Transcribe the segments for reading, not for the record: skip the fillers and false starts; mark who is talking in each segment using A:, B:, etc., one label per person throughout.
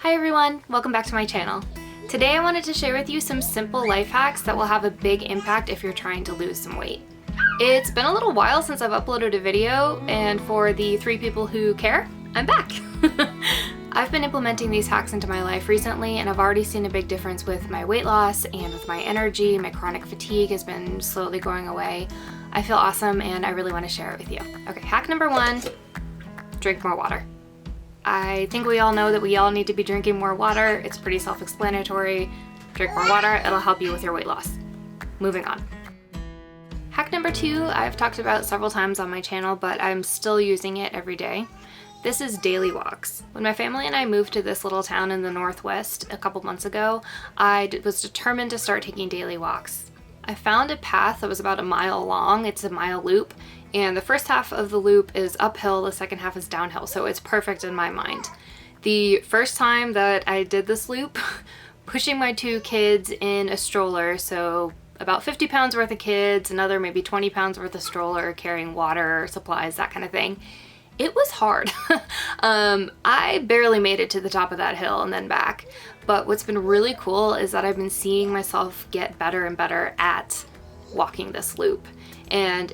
A: Hi everyone, welcome back to my channel. Today I wanted to share with you some simple life hacks that will have a big impact if you're trying to lose some weight. It's been a little while since I've uploaded a video, and for the 3 people who care, I'm back. I've been implementing these hacks into my life recently, and I've already seen a big difference with my weight loss and with my energy. My chronic fatigue has been slowly going away. I feel awesome and I really want to share it with you. Okay, hack number 1, drink more water. I think we all know that we all need to be drinking more water. It's pretty self-explanatory. Drink more water, it'll help you with your weight loss. Moving on. Hack number 2, I've talked about several times on my channel, but I'm still using it every day. This is daily walks. When my family and I moved to this little town in the Northwest a couple months ago, I was determined to start taking daily walks. I found a path that was about a mile long. It's a mile loop, and the first half of the loop is uphill, the second half is downhill, so it's perfect in my mind. The first time that I did this loop, pushing my 2 kids in a stroller, so about 50 pounds worth of kids, another maybe 20 pounds worth of stroller, carrying water, supplies, that kind of thing. It was hard. I barely made it to the top of that hill and then back. But what's been really cool is that I've been seeing myself get better and better at walking this loop. And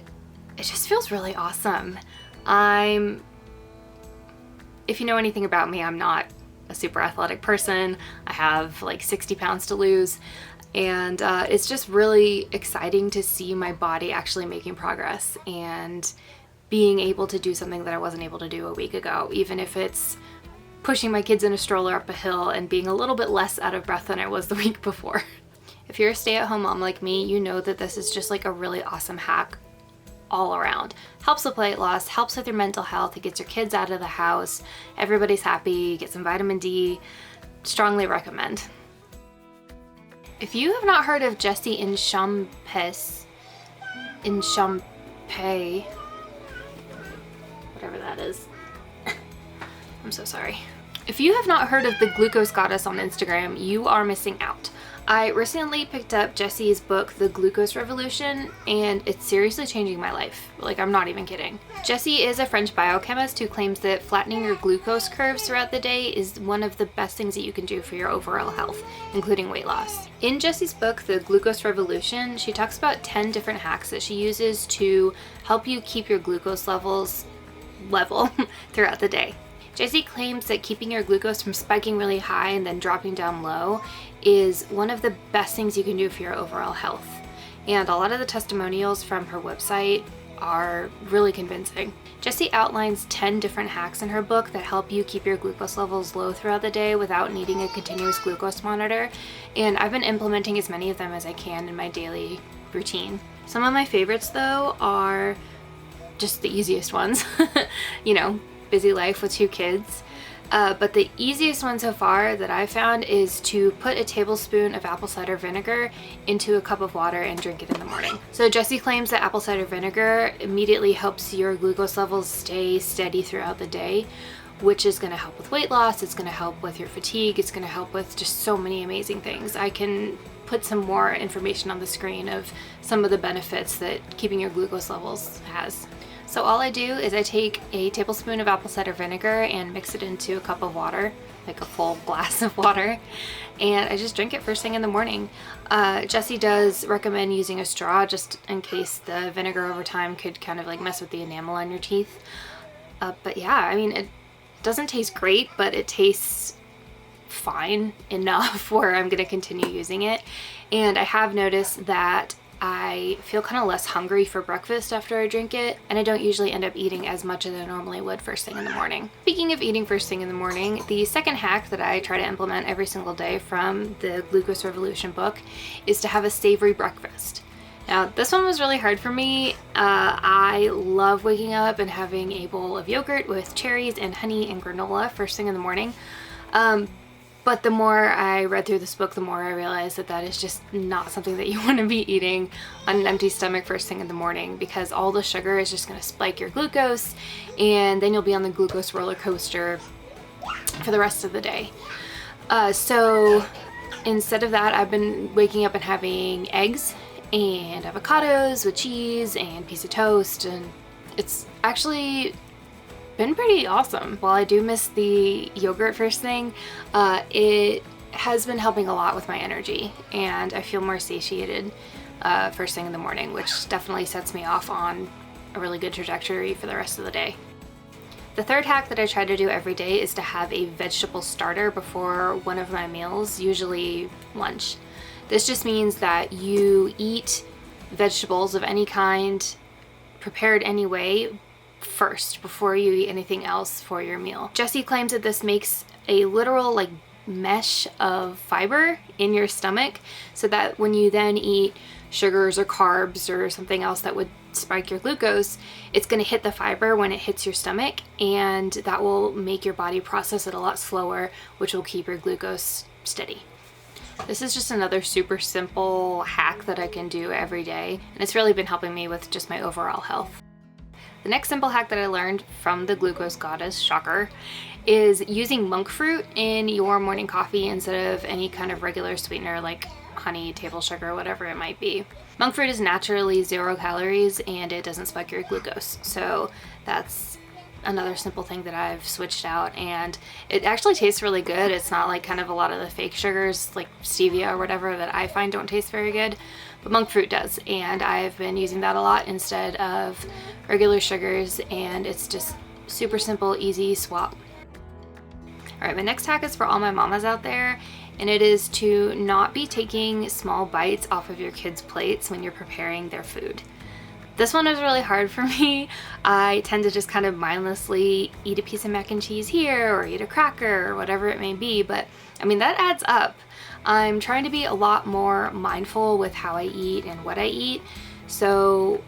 A: it just feels really awesome. If you know anything about me, I'm not a super athletic person. I have like 60 pounds to lose. And it's just really exciting to see my body actually making progress and being able to do something that I wasn't able to do a week ago, even if it's pushing my kids in a stroller up a hill and being a little bit less out of breath than I was the week before. If you're a stay-at-home mom like me, you know that this is just like a really awesome hack all around. Helps with weight loss, helps with your mental health, it gets your kids out of the house, everybody's happy, get some vitamin D. Strongly recommend. If you have not heard of Jessie Inchampes, whatever that is. I'm so sorry. If you have not heard of the Glucose Goddess on Instagram, you are missing out. I recently picked up Jessie's book, The Glucose Revolution, and it's seriously changing my life. Like, I'm not even kidding. Jessie is a French biochemist who claims that flattening your glucose curves throughout the day is one of the best things that you can do for your overall health, including weight loss. In Jessie's book, The Glucose Revolution, she talks about 10 different hacks that she uses to help you keep your glucose levels level throughout the day. Jessie claims that keeping your glucose from spiking really high and then dropping down low is one of the best things you can do for your overall health. And a lot of the testimonials from her website are really convincing. Jessie outlines 10 different hacks in her book that help you keep your glucose levels low throughout the day without needing a continuous glucose monitor, and I've been implementing as many of them as I can in my daily routine. Some of my favorites though are just the easiest ones. You know, busy life with 2 kids. But the easiest one so far that I found is to put a tablespoon of apple cider vinegar into a cup of water and drink it in the morning. So Jessie claims that apple cider vinegar immediately helps your glucose levels stay steady throughout the day, which is going to help with weight loss, it's going to help with your fatigue, it's going to help with just so many amazing things. I can put some more information on the screen of some of the benefits that keeping your glucose levels has. So all I do is I take a tablespoon of apple cider vinegar and mix it into a cup of water, like a full glass of water, and I just drink it first thing in the morning. Jessie does recommend using a straw just in case the vinegar over time could kind of like mess with the enamel on your teeth. But yeah, I mean, it doesn't taste great, but it tastes fine enough where I'm gonna continue using it. And I have noticed that I feel kind of less hungry for breakfast after I drink it, and I don't usually end up eating as much as I normally would first thing in the morning. Speaking of eating first thing in the morning, the second hack that I try to implement every single day from the Glucose Revolution book is to have a savory breakfast. Now, this one was really hard for me. I love waking up and having a bowl of yogurt with cherries and honey and granola first thing in the morning. But the more I read through this book, the more I realized that that is just not something that you want to be eating on an empty stomach first thing in the morning, because all the sugar is just going to spike your glucose, and then you'll be on the glucose roller coaster for the rest of the day. So instead of that, I've been waking up and having eggs and avocados with cheese and piece of toast, and it's actually been pretty awesome. While I do miss the yogurt first thing, it has been helping a lot with my energy, and I feel more satiated first thing in the morning, which definitely sets me off on a really good trajectory for the rest of the day. The third hack that I try to do every day is to have a vegetable starter before one of my meals, usually lunch. This just means that you eat vegetables of any kind, prepared any way, first before you eat anything else for your meal. Jessie claims that this makes a literal like mesh of fiber in your stomach, so that when you then eat sugars or carbs or something else that would spike your glucose, it's going to hit the fiber when it hits your stomach, and that will make your body process it a lot slower, which will keep your glucose steady. This is just another super simple hack that I can do every day, and it's really been helping me with just my overall health. The next simple hack that I learned from the glucose goddess, shocker, is using monk fruit in your morning coffee instead of any kind of regular sweetener like honey, table sugar, whatever it might be. Monk fruit is naturally 0 calories and it doesn't spike your glucose. So that's another simple thing that I've switched out, and it actually tastes really good. It's not like kind of a lot of the fake sugars like stevia or whatever that I find don't taste very good, but monk fruit does, and I've been using that a lot instead of regular sugars, and it's just super simple, easy swap. All right, my next hack is for all my mamas out there, and it is to not be taking small bites off of your kids' plates when you're preparing their food. This one is really hard for me. I tend to just kind of mindlessly eat a piece of mac and cheese here or eat a cracker or whatever it may be, but I mean, that adds up. I'm trying to be a lot more mindful with how I eat and what I eat. So,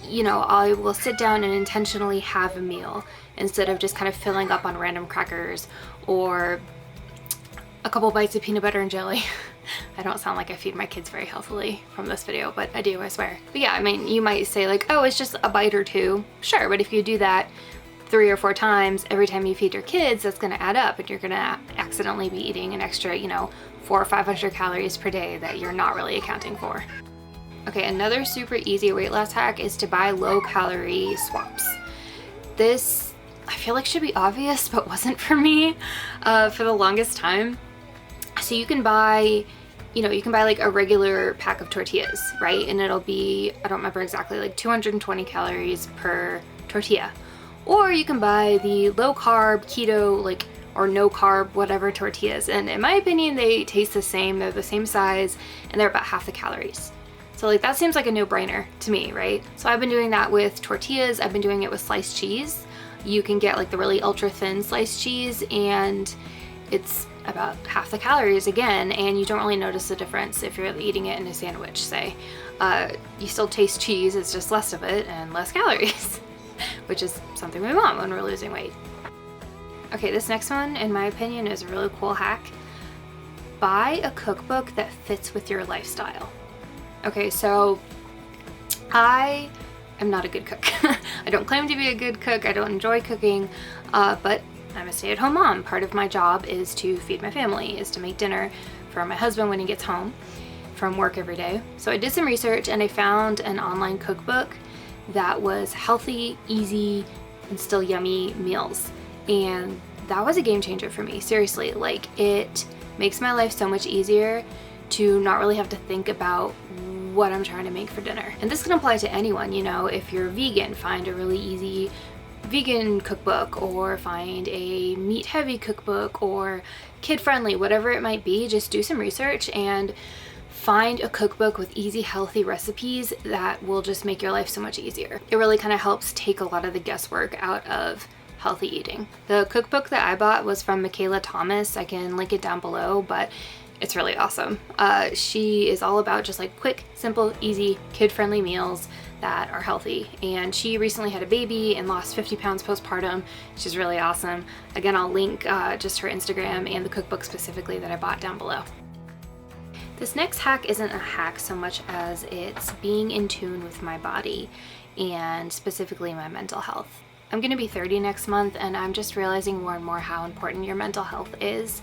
A: you know, I will sit down and intentionally have a meal instead of just kind of filling up on random crackers or a couple bites of peanut butter and jelly. I don't sound like I feed my kids very healthily from this video, but I do, I swear. But yeah, I mean, you might say like, oh, it's just a bite or two. Sure, but if you do that 3 or 4 times every time you feed your kids, that's gonna add up, and you're gonna accidentally be eating an extra, 400 or 500 calories per day that you're not really accounting for. Okay, another super easy weight loss hack is to buy low calorie swaps. This, I feel like should be obvious, but wasn't for me for the longest time. So you can buy, like a regular pack of tortillas, right? And it'll be, I don't remember exactly, like 220 calories per tortilla. Or you can buy the low carb, keto, or no carb, whatever tortillas. And in my opinion, they taste the same. They're the same size and they're about half the calories. So that seems like a no-brainer to me, right? So I've been doing that with tortillas. I've been doing it with sliced cheese. You can get the really ultra thin sliced cheese, and it's about half the calories again, and you don't really notice the difference if you're eating it in a sandwich, say. You still taste cheese, it's just less of it and less calories, which is something we want when we're losing weight. Okay, this next one, in my opinion, is a really cool hack. Buy a cookbook that fits with your lifestyle. Okay, so I am not a good cook. I don't claim to be a good cook. I don't enjoy cooking, but I'm a stay-at-home mom. Part of my job is to feed my family, is to make dinner for my husband when he gets home from work every day. So I did some research and I found an online cookbook that was healthy, easy, and still yummy meals. And that was a game changer for me. Seriously, it makes my life so much easier to not really have to think about what I'm trying to make for dinner. And this can apply to anyone, if you're vegan, find a really easy vegan cookbook, or find a meat heavy cookbook, or kid friendly, whatever it might be. Just do some research and find a cookbook with easy, healthy recipes that will just make your life so much easier. It really kind of helps take a lot of the guesswork out of healthy eating. The cookbook that I bought was from Michaela Thomas. I can link it down below, but it's really awesome. She is all about just quick, simple, easy, kid-friendly meals that are healthy. And she recently had a baby and lost 50 pounds postpartum. She's really awesome. Again, I'll link just her Instagram and the cookbook specifically that I bought down below. This next hack isn't a hack so much as it's being in tune with my body and specifically my mental health. I'm gonna be 30 next month, and I'm just realizing more and more how important your mental health is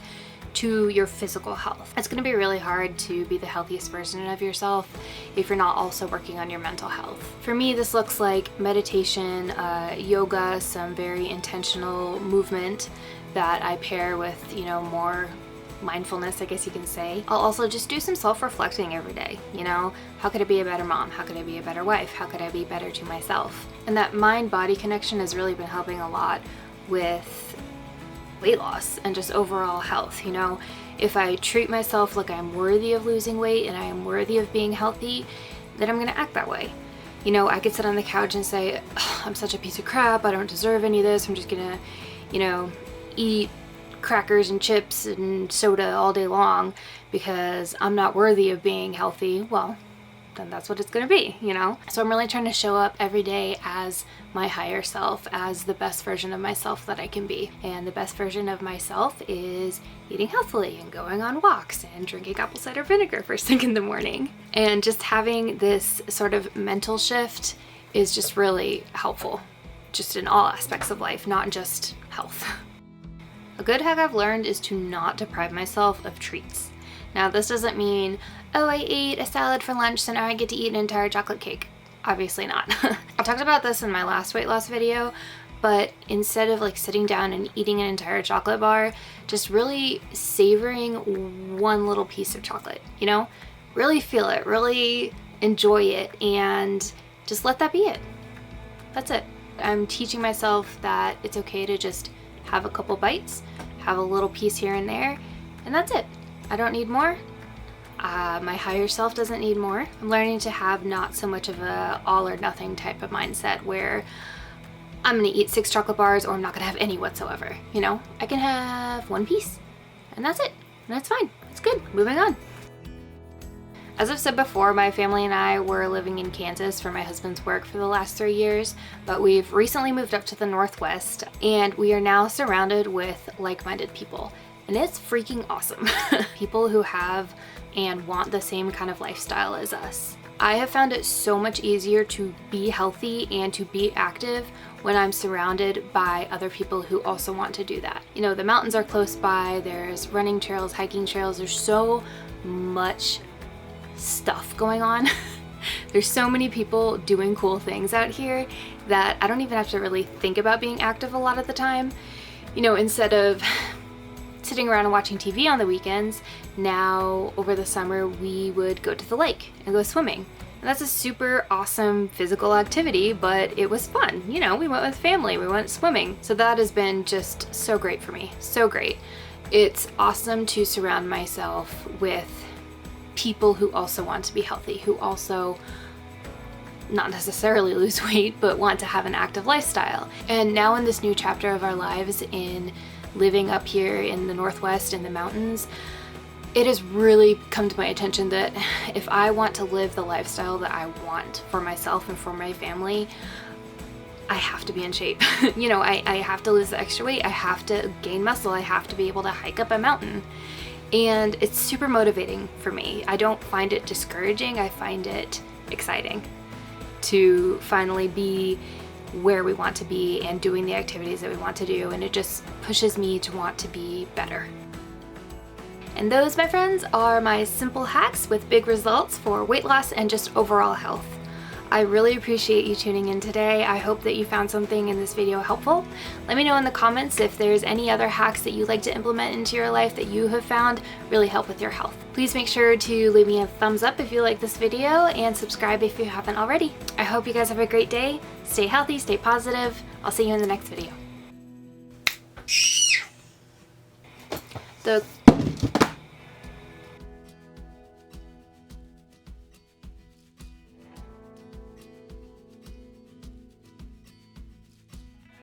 A: to your physical health. It's going to be really hard to be the healthiest version of yourself if you're not also working on your mental health. For me, this looks like meditation, yoga, some very intentional movement that I pair with, you know, more mindfulness, I guess you can say. I'll also just do some self-reflecting every day. You know, how could I be a better mom? How could I be a better wife? How could I be better to myself? And that mind-body connection has really been helping a lot with weight loss and just overall health. You know, if I treat myself like I'm worthy of losing weight and I am worthy of being healthy, then I'm gonna act that way. You know, I could sit on the couch and say, I'm such a piece of crap, I don't deserve any of this, I'm just gonna, you know, eat crackers and chips and soda all day long because I'm not worthy of being healthy. Well, then that's what it's gonna be, you know? So I'm really trying to show up every day as my higher self, as the best version of myself that I can be. And the best version of myself is eating healthily and going on walks and drinking apple cider vinegar first thing in the morning. And just having this sort of mental shift is just really helpful, just in all aspects of life, not just health. A good hack I've learned is to not deprive myself of treats. Now, this doesn't mean, oh, I ate a salad for lunch, so now I get to eat an entire chocolate cake. Obviously not. I talked about this in my last weight loss video, but instead of like sitting down and eating an entire chocolate bar, just really savoring one little piece of chocolate, you know? Really feel it, really enjoy it, and just let that be it. That's it. I'm teaching myself that it's okay to just have a couple bites, have a little piece here and there, and that's it. I don't need more. My higher self doesn't need more. I'm learning to have not so much of a all or nothing type of mindset where I'm gonna eat 6 chocolate bars or I'm not gonna have any whatsoever. You know, I can have one piece and that's it. And that's fine. It's good. Moving on. As I've said before, my family and I were living in Kansas for my husband's work for the last 3 years, but we've recently moved up to the Northwest and we are now surrounded with like-minded people. And it's freaking awesome. People who have and want the same kind of lifestyle as us. I have found it so much easier to be healthy and to be active when I'm surrounded by other people who also want to do that. You know, the mountains are close by, there's running trails, hiking trails, there's so much stuff going on. There's so many people doing cool things out here that I don't even have to really think about being active a lot of the time. You know, instead of sitting around and watching TV on the weekends, now over the summer we would go to the lake and go swimming. And that's a super awesome physical activity, but it was fun. You know, we went with family, we went swimming. So that has been just so great for me, so great. It's awesome to surround myself with people who also want to be healthy, who also not necessarily lose weight, but want to have an active lifestyle. And now in this new chapter of our lives in living up here in the Northwest in the mountains, it has really come to my attention that if I want to live the lifestyle that I want for myself and for my family, I have to be in shape. You know, I have to lose the extra weight, I have to gain muscle, I have to be able to hike up a mountain. And it's super motivating for me. I don't find it discouraging, I find it exciting to finally be where we want to be and doing the activities that we want to do, and it just pushes me to want to be better. And those, my friends, are my simple hacks with big results for weight loss and just overall health. I really appreciate you tuning in today. I hope that you found something in this video helpful. Let me know in the comments if there's any other hacks that you'd like to implement into your life that you have found really help with your health. Please make sure to leave me a thumbs up if you like this video and subscribe if you haven't already. I hope you guys have a great day. Stay healthy, stay positive. I'll see you in the next video. The